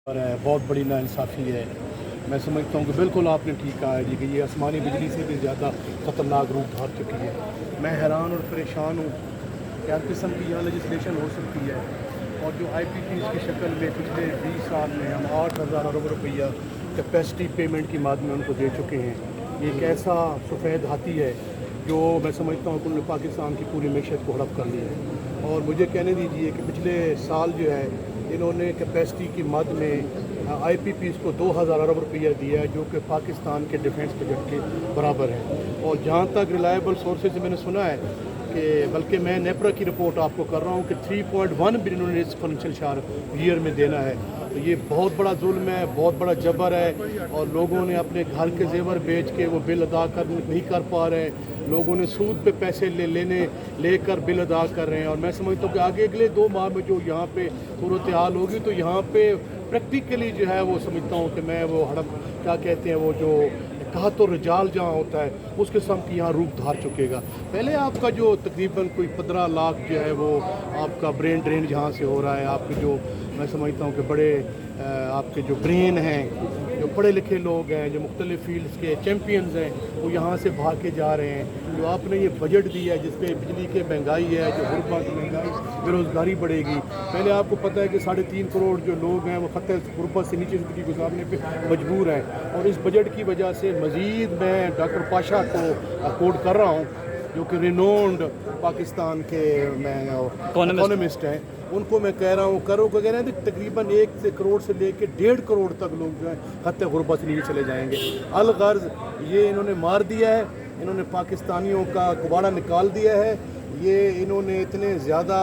और बहुत बड़ी नाइंसाफ़ी है। मैं समझता हूँ कि बिल्कुल आपने ठीक कहा है जी कि ये आसमानी बिजली से भी ज़्यादा ख़तरनाक रूप धार चुकी है। मैं हैरान और परेशान हूँ कि हर किस्म की यहाँ लेजिस्लेशन हो सकती है और जो IPPs की शक्ल में पिछले 20 साल में हम 8,000 अरब रुपया कैपेसिटी पेमेंट की माद में उनको दे चुके हैं। ये एक ऐसा सफ़ेद हाथी है जो मैं समझता हूँ कि उन्होंने पाकिस्तान की पूरी मैशत को हड़प कर लिया है। और मुझे कहने दीजिए कि पिछले साल जो है इन्होंने कैपेसिटी की मद में IPPs को 2,000 अरब रुपया दिया है, जो कि पाकिस्तान के डिफेंस बजट के बराबर है। और जहाँ तक रिलायबल सोर्सेज से मैंने सुना है कि बल्कि मैं नेपरा की रिपोर्ट आपको कर रहा हूँ कि 3.1 बिलियन उन्होंने इस फाइनेंशियल ईयर में देना है। तो ये बहुत बड़ा जुल्म है, बहुत बड़ा जबर है और लोगों ने अपने घर के जेवर बेच के वो बिल अदा नहीं कर पा रहे हैं। लोगों ने सूद पे पैसे लेकर बिल अदा कर रहे हैं। और मैं समझता हूँ कि आगे अगले 2 माह में जो यहाँ पे सूरत हाल होगी तो यहाँ पे प्रैक्टिकली जो है वो समझता हूँ कि मैं वो हड़प क्या कहते हैं वो जो कहत और रिजाल जहाँ होता है उस किस्म की यहाँ रूप धार चुकेगा। पहले आपका जो तकरीबन कोई 15 लाख जो है वो आपका ब्रेन ड्रेन जहाँ से हो रहा है, आपके जो मैं समझता हूँ कि बड़े आपके जो ब्रेन हैं, जो पढ़े लिखे लोग हैं, जो मुख्तलिफ फील्ड्स के चैम्पियंस हैं, वो यहाँ से भाग के जा रहे हैं। जो आपने ये बजट दिया है जिसपे बिजली की महंगाई है, जो गुर्बा की महंगाई, बेरोज़गारी बढ़ेगी। पहले आपको पता है कि 3.5 करोड़ जो लोग हैं वो खतरे गुर्बत से नीचे ज़िंदगी गुजारने पे मजबूर हैं। और इस बजट की वजह से मज़ीद मैं डॉक्टर पाशा को कोट कर रहा हूँ जो कि रिनोन्ड पाकिस्तान के मैं इकोनॉमिस्ट हैं, उनको मैं कह रहा हूँ करो को कह रहे हैं तकरीबन 1 करोड़ से लेकर 1.5 करोड़ तक लोग जो है खत्ते गुर्बत से नीचे चले जाएंगे। अलगर्ज ये इन्होंने मार दिया है, इन्होंने पाकिस्तानियों का कुबाड़ा निकाल दिया है। ये इन्होंने इतने ज़्यादा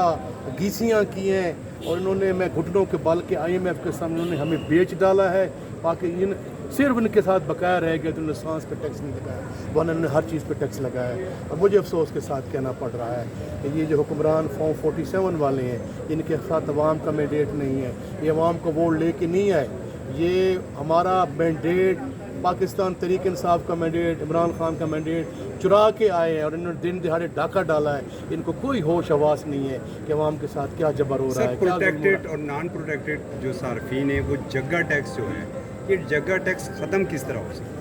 घीसियाँ की हैं और इन्होंने मैं घुटनों के बल के IMF के सामने उन्होंने हमें बेच डाला है। बाकी इन सिर्फ इनके साथ बकाया रह गया तो उन्होंने सांस पे टैक्स नहीं लगाया, वरना उन्होंने हर चीज़ पे टैक्स लगाया। और मुझे अफसोस के साथ कहना पड़ रहा है कि ये जो हुक्मरान फॉर्म 47 वाले हैं इनके साथ अवाम का मैंडेट नहीं है, ये अवाम को वोट लेके नहीं आए। ये हमारा मैंडेट पाकिस्तान तहरीक इंसाफ का मैंडेट, इमरान खान का मैंडेट चुरा के आए हैं और इन्होंने दिन दिहाड़े डाका डाला है। इनको कोई होश हवास नहीं है कि अवाम के साथ क्या जबर हो रहा है। प्रोटेक्टेड और नॉन प्रोटेक्टेड जो सार्फिन है वो जगह टैक्स जो है, ये जगह टैक्स ख़त्म किस तरह हो सकता है?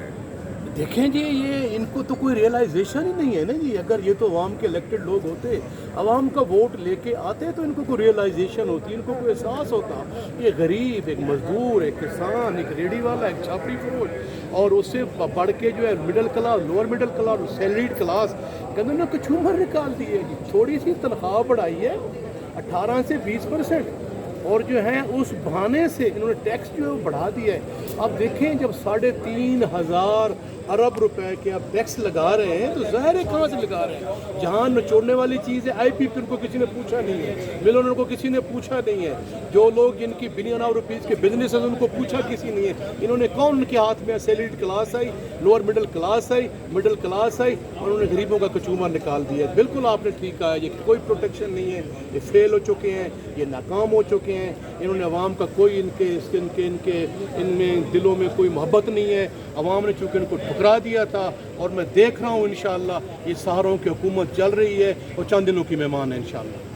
देखें जी, ये इनको तो कोई रियलाइजेशन ही नहीं है ना जी। अगर ये तो अवाम के इलेक्टेड लोग होते, अवाम का वोट लेके आते तो इनको कोई रियलाइजेशन होती, इनको कोई एहसास होता। ये गरीब, एक मजदूर, एक किसान, एक रेडी वाला, एक छापड़ी फरोश और उससे बढ़ के जो है middle class, lower middle class, salaried class कहते ना कचूमर निकाल दी है जी। थोड़ी सी तनख्वाह बढ़ाई है 18 से 20% और जो है उस बहाने से इन्होंने टैक्स जो है वो बढ़ा दिया है। अब देखें जब 3.5 अरब रुपए के आप टैक्स लगा रहे हैं तो ज़ाहिर है कहाँ से लगा रहे हैं। जहाँ नचोड़ने वाली चीज़ है IPP उनको किसी ने पूछा नहीं है, मिलोनर को किसी ने पूछा नहीं है, जो लोग जिनकी बिलियन ऑफ रुपीज़ के बिजनेस है उनको पूछा किसी नहीं है। इन्होंने कौन उनके हाथ में सैलरीड क्लास आई, लोअर मिडिल क्लास आई, मिडिल क्लास आई और उन्होंने गरीबों का कचूमर निकाल दिया। बिल्कुल आपने ठीक कहा है, ये कोई प्रोटेक्शन नहीं है, ये फेल हो चुके हैं, ये नाकाम हो चुके हैं। इन्होंने अवाम का कोई इनमें दिलों में कोई मोहब्बत नहीं है। अवाम ने चूँकि इनको ठुकरा दिया था और मैं देख रहा हूँ इंशाअल्लाह ये सहारों की हुकूमत चल रही है और चंद दिनों की मेहमान है इंशाअल्लाह।